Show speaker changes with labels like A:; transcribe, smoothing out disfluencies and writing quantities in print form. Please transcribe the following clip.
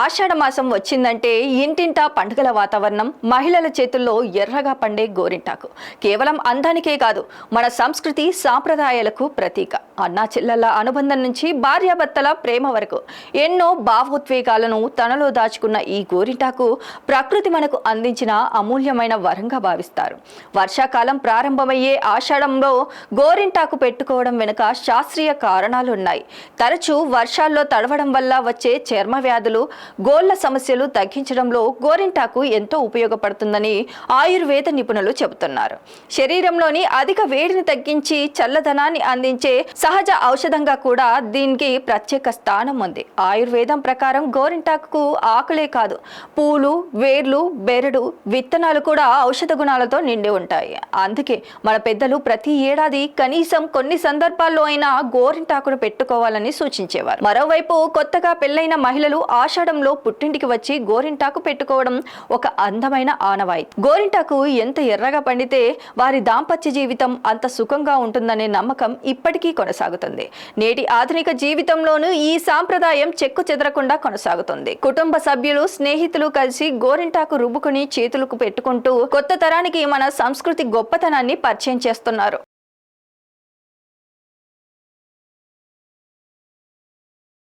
A: ఆషాఢ మాసం వచ్చిందంటే ఇంటింటా పండుగల వాతావరణం, మహిళల చేతుల్లో ఎర్రగా పండే గోరింటాకు కేవలం అందానికే కాదు, మన సంస్కృతి సాంప్రదాయాలకు ప్రతీక. అన్నా చెల్లెళ్ళ అనుబంధం నుంచి భార్యాభర్తల ప్రేమ వరకు ఎన్నో భావోద్వేగాలను తనలో దాచుకున్న ఈ గోరింటాకు ప్రకృతి మనకు అందించిన అమూల్యమైన వరంగా భావిస్తారు. వర్షాకాలం ప్రారంభమయ్యే ఆషాఢంలో గోరింటాకు పెట్టుకోవడం వెనుక శాస్త్రీయ కారణాలున్నాయి. తరచూ వర్షాల్లో తడవడం వల్ల వచ్చే చర్మ వ్యాధులు, గోళ్ల సమస్యలు తగ్గించడంలో గోరింటాకు ఎంతో ఉపయోగపడుతుందని ఆయుర్వేద నిపుణులు చెబుతున్నారు. శరీరంలోని అధిక వేడిని తగ్గించి చల్లదనాన్ని అందించే సహజ ఔషధంగా కూడా దీనికి ప్రత్యేక స్థానం ఉంది. ఆయుర్వేదం ప్రకారం గోరింటాకు ఆకులే కాదు, పూలు, వేర్లు, బెరడు, విత్తనాలు కూడా ఔషధ గుణాలతో నిండి ఉంటాయి. అందుకే మన పెద్దలు ప్రతి ఏడాది కనీసం కొన్ని సందర్భాల్లో అయినా గోరింటాకును పెట్టుకోవాలని సూచించేవారు. మరోవైపు కొత్తగా పెళ్లైన మహిళలు ఆషాఢంలో పుట్టింటికి వచ్చి గోరింటాకు పెట్టుకోవడం ఒక అందమైన ఆనవాయితీ. గోరింటాకు ఎంత ఎర్రగా పండితే వారి దాంపత్య జీవితం అంత సుఖంగా ఉంటుందనే నమ్మకం ఇప్పటికీ కొనసాగుతుంది. నేటి ఆధునిక జీవితంలోనూ ఈ సాంప్రదాయం చెక్కు చెదరకుండా కొనసాగుతుంది. కుటుంబ సభ్యులు, స్నేహితులు కలిసి గోరింటాకు రుబ్బుకుని చేతులకు పెట్టుకుంటూ కొత్త తరానికి మన సంస్కృతి గొప్పతనాన్ని పరిచయం చేస్తున్నారు.